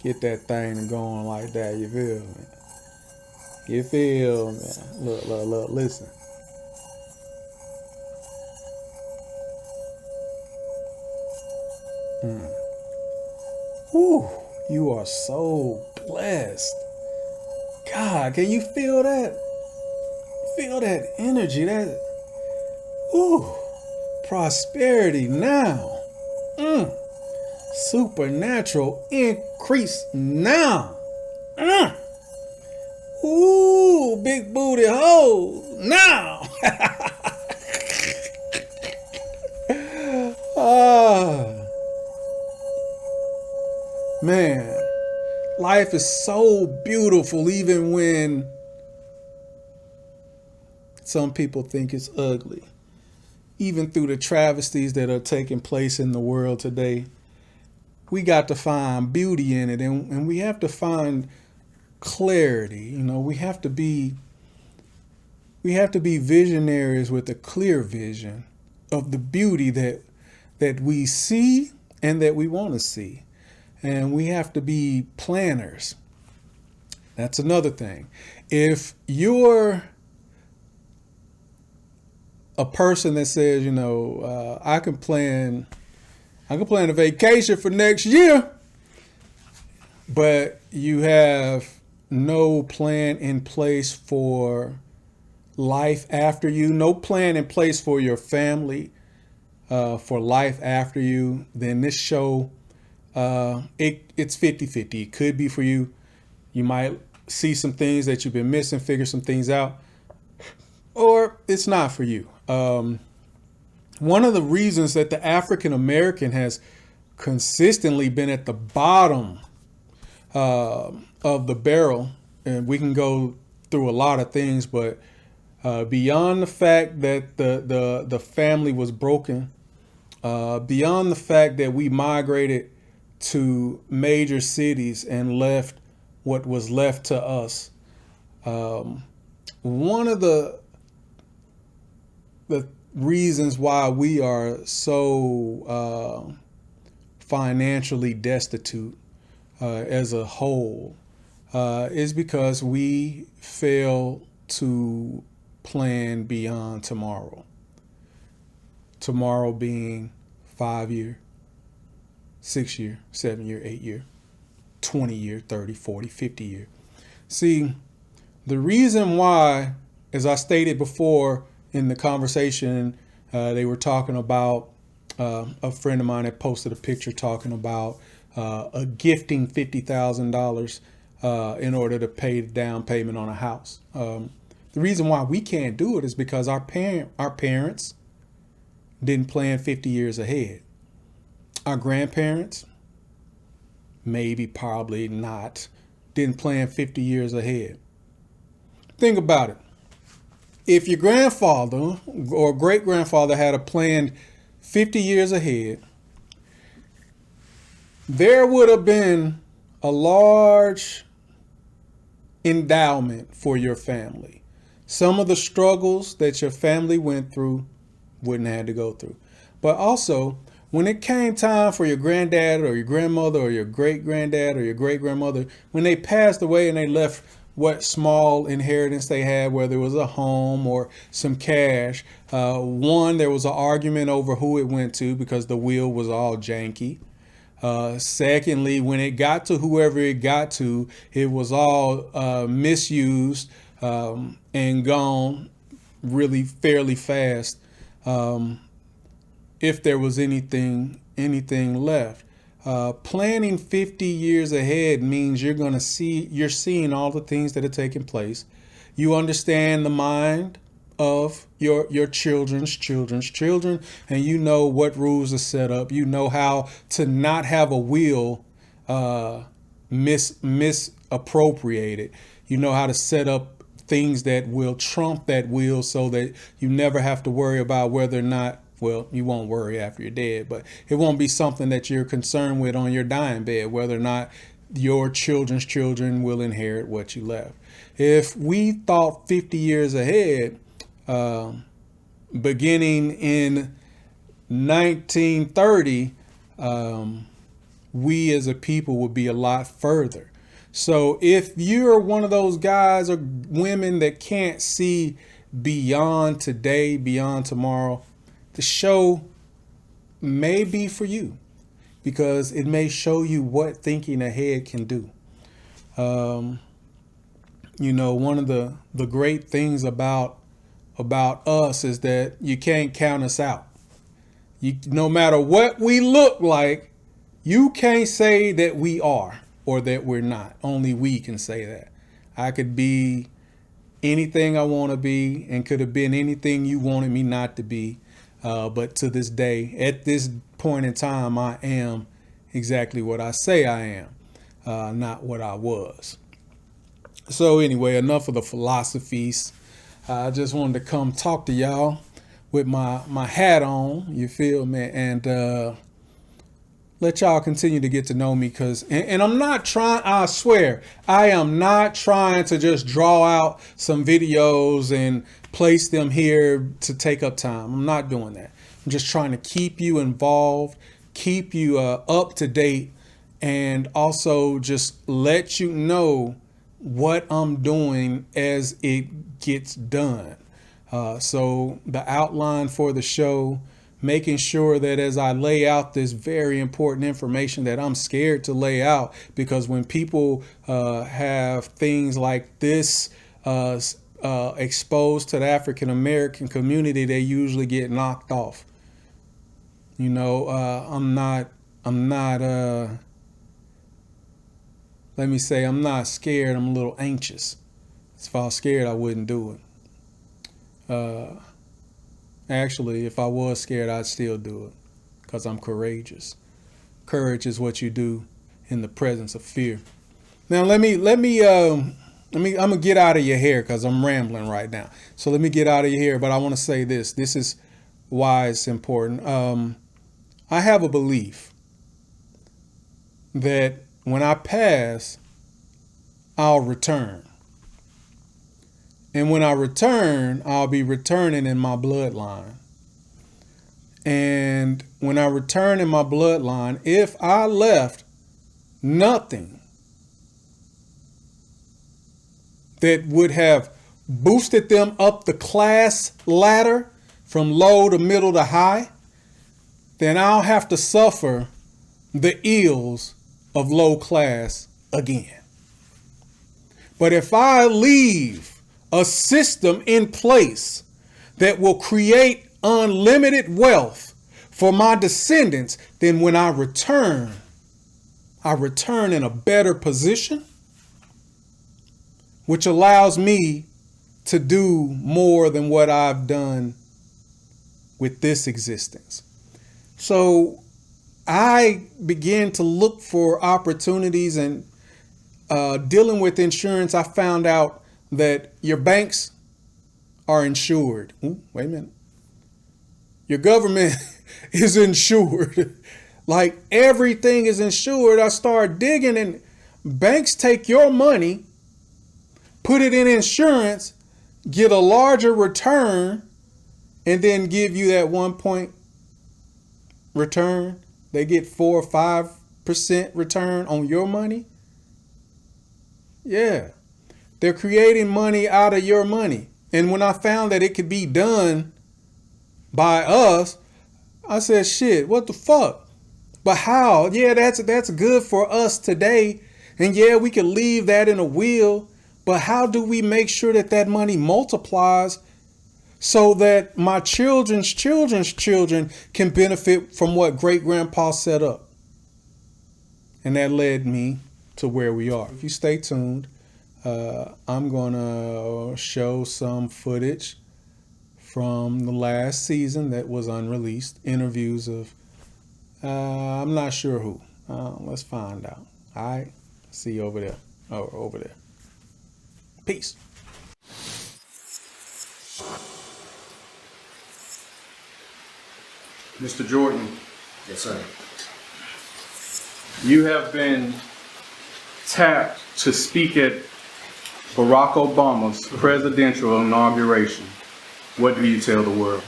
Get that thing going like that. You feel me? You feel me? Look, listen. Mm. Whew, you are so blessed. God, can you feel that? Feel that energy, that ooh, prosperity now. Mm. Supernatural increase now. Mm. Ooh, big booty hole now. Ah, man, life is so beautiful even when some people think it's ugly. Even through the travesties that are taking place in the world today, we got to find beauty in it, and we have to find clarity. We have to be visionaries with a clear vision of the beauty that we see and that we want to see. And we have to be planners. That's another thing. If you're a person that says, I can plan a vacation for next year, but you have no plan in place for life after you, no plan in place for your family, for life after you, then this show, it's 50-50. It could be for you. You might see some things that you've been missing, figure some things out, or it's not for you. One of the reasons that the African American has consistently been at the bottom of the barrel, and we can go through a lot of things, but beyond the fact that the family was broken, beyond the fact that we migrated to major cities and left what was left to us, one of the reasons why we are so financially destitute as a whole is because we fail to plan beyond tomorrow. Tomorrow being 5 year, 6 year, 7 year, 8 year, 20 year, 30, 40, 50 year. See, the reason why, as I stated before in the conversation, they were talking about a friend of mine that posted a picture talking about a gifting $50,000 in order to pay the down payment on a house. The reason why we can't do it is because our parents didn't plan 50 years ahead. Our grandparents, maybe, probably not, didn't plan 50 years ahead. Think about it. If your grandfather or great grandfather had a planned 50 years ahead, there would have been a large endowment for your family. Some of the struggles that your family went through wouldn't have to go through. But also, when it came time for your granddad or your grandmother or your great granddad or your great grandmother, when they passed away and they left what small inheritance they had, whether it was a home or some cash, there was an argument over who it went to because the will was all janky. Secondly, when it got to whoever it got to, it was all misused and gone really fairly fast, if there was anything left. Planning 50 years ahead means you're seeing all the things that are taking place. You understand the mind of your children's children, and you know what rules are set up. You know how to not have a will misappropriated. You know how to set up things that will trump that will so that you never have to worry about whether or not, well, you won't worry after you're dead, but it won't be something that you're concerned with on your dying bed, whether or not your children's children will inherit what you left. If we thought 50 years ahead, beginning in 1930, we as a people would be a lot further. So if you're one of those guys or women that can't see beyond today, beyond tomorrow, the show may be for you, because it may show you what thinking ahead can do. You know, one of the great things about us is that you can't count us out. No matter what we look like, you can't say that we are or that we're not. Only we can say that. I could be anything I want to be and could have been anything you wanted me not to be. But to this day, at this point in time, I am exactly what I say I am, not what I was. So anyway, enough of the philosophies. I just wanted to come talk to y'all with my hat on, you feel me, and let y'all continue to get to know me, and I'm not trying, I swear, I am not trying to just draw out some videos and place them here to take up time. I'm not doing that. I'm just trying to keep you involved, keep you up to date, and also just let you know what I'm doing as it gets done. So the outline for the show, making sure that as I lay out this very important information that I'm scared to lay out, because when people have things like this exposed to the African American community, they usually get knocked off. You know, I'm not let me say, I'm not scared. I'm a little anxious. If I was scared, I wouldn't do it. Actually, if I was scared, I'd still do it, because I'm courageous. Courage is what you do in the presence of fear. Now, I'm gonna get out of your hair, because I'm rambling right now. So let me get out of your hair, but I want to say this. This is why it's important. I have a belief that when I pass, I'll return. And when I return, I'll be returning in my bloodline. And when I return in my bloodline, if I left nothing that would have boosted them up the class ladder from low to middle to high, then I'll have to suffer the ills of low class again. But if I leave a system in place that will create unlimited wealth for my descendants, then when I return in a better position, which allows me to do more than what I've done with this existence. So I began to look for opportunities, and dealing with insurance, I found out that your banks are insured. Ooh, wait a minute. Your government is insured. Like everything is insured. I started digging, and banks take your money, put it in insurance, get a larger return, and then give you that 1 return. They get 4 or 5% return on your money. Yeah. They're creating money out of your money. And when I found that it could be done by us, I said, shit, what the fuck? But how? Yeah, that's good for us today. And yeah, we could leave that in a will. But how do we make sure that that money multiplies so that my children's children's children can benefit from what great grandpa set up? And that led me to where we are. If you stay tuned, I'm going to show some footage from the last season that was unreleased. Interviews of, I'm not sure who. Let's find out. All right. See you over there. Oh, over there. Peace. Mr. Jordan. Yes, sir. You have been tapped to speak at Barack Obama's presidential inauguration. What do you tell the world?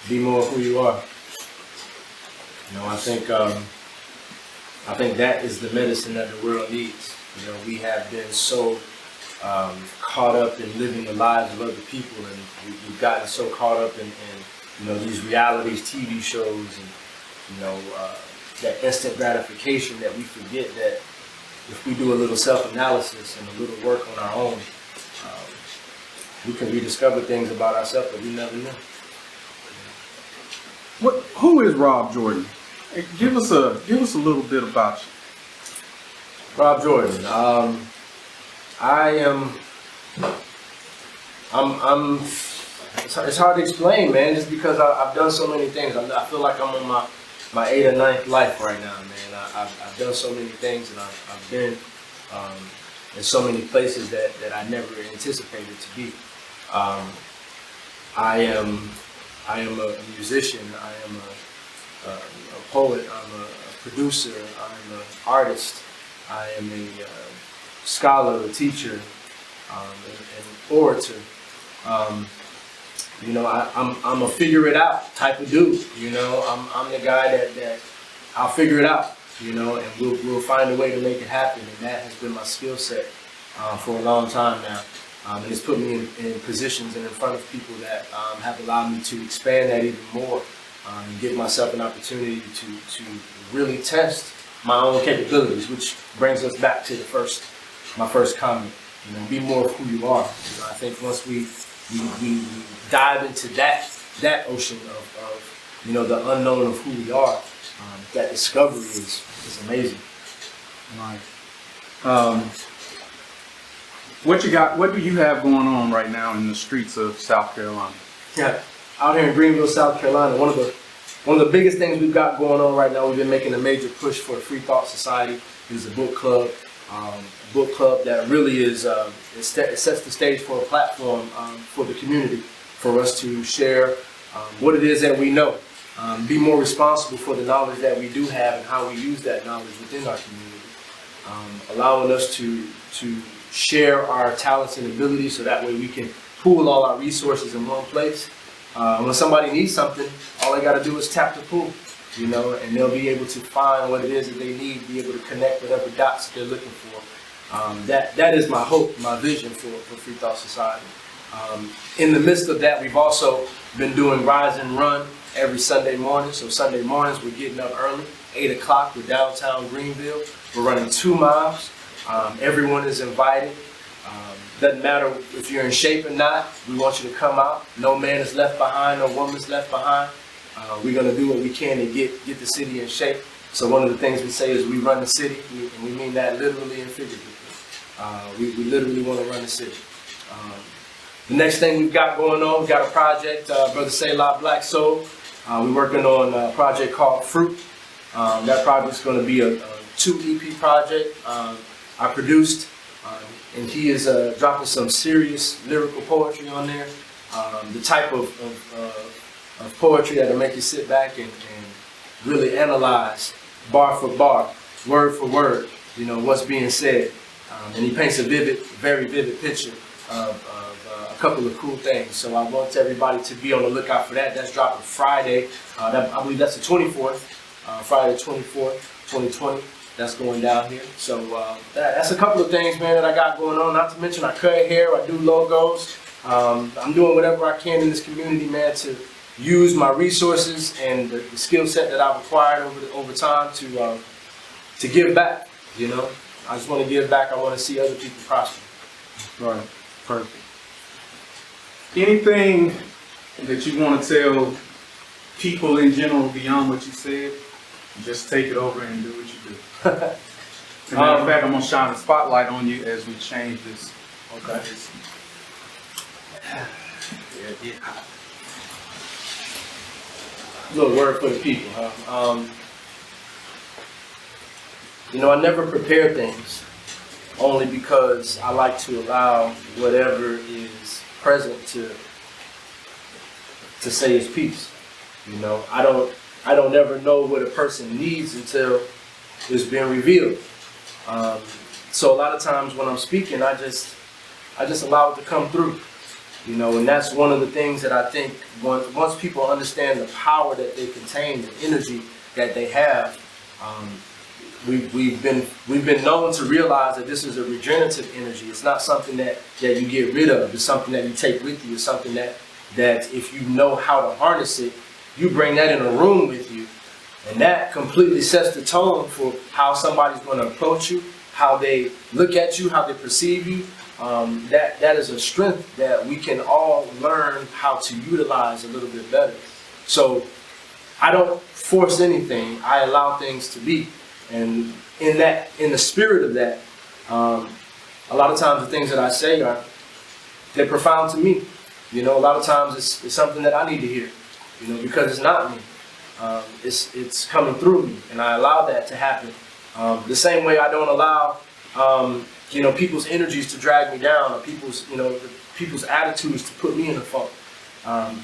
Be more who you are. You know, I think I think that is the medicine that the world needs. You know, we have been so caught up in living the lives of other people, and we've gotten so caught up in you know, these realities, TV shows, and you know, that instant gratification, that we forget that if we do a little self-analysis and a little work on our own, we can rediscover things about ourselves that we never knew. Who is Rob Jordan? Give us a little bit about you. Rob Jordan. It's hard to explain, man, just because I've done so many things. I feel like I'm on my 8th or 9th life right now, man. I've done so many things, and I've been in so many places that I never anticipated to be. I am a musician. I am a poet. I'm a producer. I'm an artist. I am a scholar, a teacher, an orator. You know, I'm a figure it out type of dude. You know, I'm the guy that I'll figure it out. You know, and we'll find a way to make it happen. And that has been my skill set for a long time now. And it's put me in positions and in front of people that have allowed me to expand that even more, and give myself an opportunity to really test my own capabilities, which brings us back to my first comment. You know, be more of who you are. You know, I think once we dive into that ocean of you know, the unknown of who we are, that discovery is amazing. Right. What do you have going on right now in the streets of South Carolina? Yeah, out here in Greenville, South Carolina, one of the biggest things we've got going on right now, we've been making a major push for the Free Thought Society. It's a book club. Book club that really is it sets the stage for a platform for the community, for us to share what it is that we know, be more responsible for the knowledge that we do have and how we use that knowledge within our community, allowing us to share our talents and abilities so that way we can pool all our resources in one place. When somebody needs something, all they got to do is tap the pool, you know, and they'll be able to find what it is that they need, be able to connect whatever dots that they're looking for. That is my hope, my vision for Free Thought Society. In the midst of that, we've also been doing Rise and Run every Sunday morning. So Sunday mornings, we're getting up early, 8 o'clock, we're downtown Greenville. We're running 2 miles. Everyone is invited. Doesn't matter if you're in shape or not, we want you to come out. No man is left behind, no woman's left behind. We're going to do what we can to get the city in shape. So one of the things we say is we run the city, and we mean that literally and figuratively. We literally want to run the city. The next thing we've got going on, we've got a project, Brother Selah Black Soul. We're working on a project called Fruit. That project's going to be a 2 EP project. I produced, and he is dropping some serious lyrical poetry on there. The type of poetry that'll make you sit back and really analyze bar for bar, word for word, you know, what's being said. And he paints a very vivid picture of a couple of cool things. So I want everybody to be on the lookout for that. That's dropping Friday. I believe that's the 24th, Friday the 24th, 2020. That's going down here. So that's a couple of things, man, that I got going on. Not to mention I cut hair, I do logos. I'm doing whatever I can in this community, man, to use my resources and the skill set that I've acquired over time to give back, you know. I just want to give back. I want to see other people prosper. Right. Perfect. Anything that you want to tell people in general beyond what you said? Just take it over and do what you do. As a matter of fact, I'm going to shine a spotlight on you as we change this. Okay. Yeah. Little word for the people, huh? You know, I never prepare things, only because I like to allow whatever is present to say its piece. You know, I don't ever know what a person needs until it's been revealed. So a lot of times when I'm speaking, I just allow it to come through. You know, and that's one of the things that I think once people understand the power that they contain, the energy that they have, we've been known to realize that this is a regenerative energy. It's not something that you get rid of. It's something that you take with you. It's something that if you know how to harness it, you bring that in a room with you, and that completely sets the tone for how somebody's going to approach you, how they look at you, how they perceive you. That is a strength that we can all learn how to utilize a little bit better. So I don't force anything. I allow things to be. And in the spirit of that, a lot of times the things that I say they're profound to me. You know, a lot of times it's something that I need to hear, you know, because it's not me. It's coming through me, and I allow that to happen. The same way I don't allow, you know, people's energies to drag me down, or people's attitudes to put me in a funk.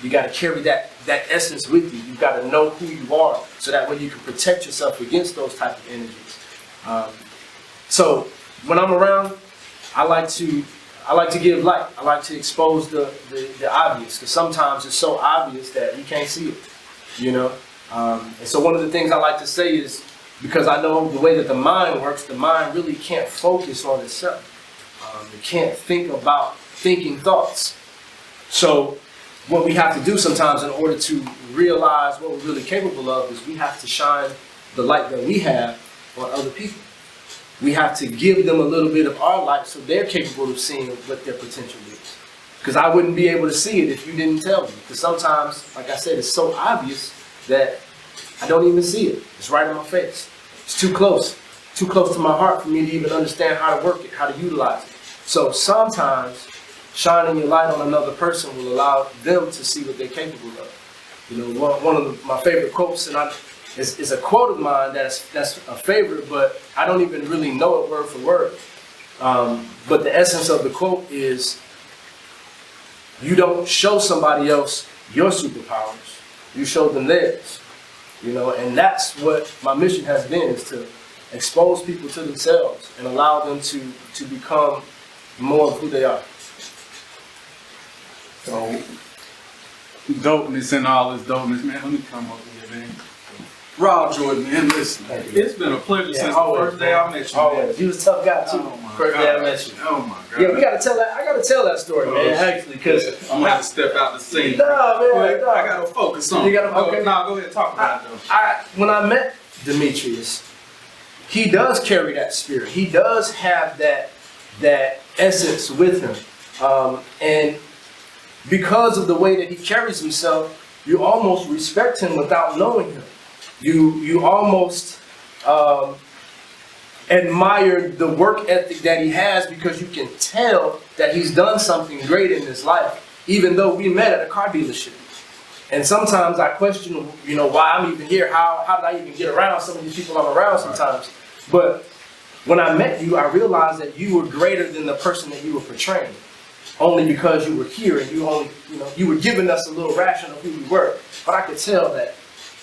You got to carry that essence with you. You got to know who you are, so that way you can protect yourself against those type of energies. So when I'm around, I like to give light. I like to expose the obvious, because sometimes it's so obvious that you can't see it, you know. And so one of the things I like to say is, because I know the way that the mind works, the mind really can't focus on itself. It can't think about thinking thoughts. So what we have to do sometimes in order to realize what we're really capable of is we have to shine the light that we have on other people. We have to give them a little bit of our light so they're capable of seeing what their potential is. Because I wouldn't be able to see it if you didn't tell me. Because sometimes, like I said, it's so obvious that I don't even see it. It's right in my face. It's too close to my heart for me to even understand how to work it, how to utilize it. So sometimes shining your light on another person will allow them to see what they're capable of. You know, one of my favorite quotes, and it's a quote of mine that's a favorite, but I don't even really know it word for word. But the essence of the quote is, you don't show somebody else your superpowers, you show them theirs. You know, and that's what my mission has been, is to expose people to themselves and allow them to become more of who they are. So, dopeness and all this dopeness, man. Let me come up here, man. Rob Jordan, man, listen, it's been a pleasure since the first day I met you, man. You was a tough guy too. First day I met you. Oh my God. Yeah, we gotta tell that. I gotta tell that story, man. Actually, because I'm gonna have to step out the scene. Nah, man, nah. I gotta focus on. You gotta okay. Nah, go ahead, talk about it though. When I met Demetrius, he does carry that spirit. He does have that essence with him, and because of the way that he carries himself, you almost respect him without knowing him. You almost admire the work ethic that he has, because you can tell that he's done something great in his life, even though we met at a car dealership. And sometimes I question, you know, why I'm even here. How did I even get around some of these people I'm around sometimes? But when I met you, I realized that you were greater than the person that you were portraying, only because you were here and you were giving us a little ration of who you were. But I could tell that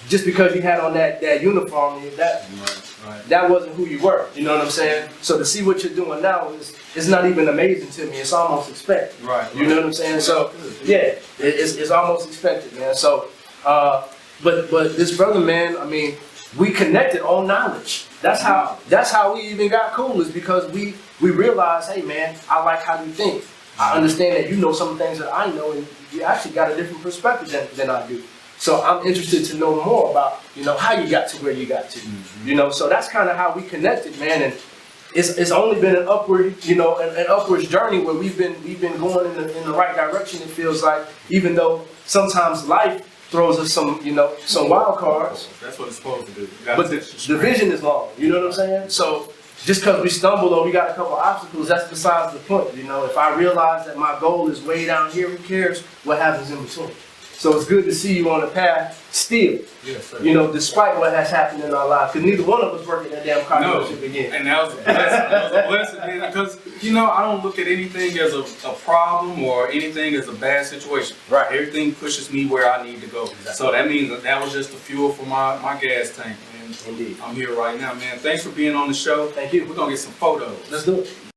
just because you had on that uniform, that wasn't who you were. You know what I'm saying? So to see what you're doing now is not even amazing to me. It's almost expected. Right. You know what I'm saying? So yeah, it's almost expected, man. So but this brother, man, I mean, we connected on knowledge. That's how we even got cool, is because we realized, hey man, I like how you think. I understand that you know some things that I know, and you actually got a different perspective than I do. So I'm interested to know more about, you know, how you got to where you got to. Mm-hmm. You know, so that's kind of how we connected, man. And it's only been an upward, you know, an upwards journey where we've been going in the right direction. It feels like, even though sometimes life throws us some wild cards. That's what it's supposed to do. But the vision is long. You know what I'm saying? So just because we stumble or we got a couple obstacles, that's besides the point. You know, if I realize that my goal is way down here, who cares what happens in between? So it's good to see you on the path still. Yes, sir. You know, despite what has happened in our lives, because neither one of us worked in that damn car dealership again. And that was a blessing. That was a blessing, man. Because, you know, I don't look at anything as a problem or anything as a bad situation. Right. Everything pushes me where I need to go. Exactly. So that means that was just the fuel for my gas tank, man. Indeed. I'm here right now, man. Thanks for being on the show. Thank you. We're going to get some photos. Let's do it.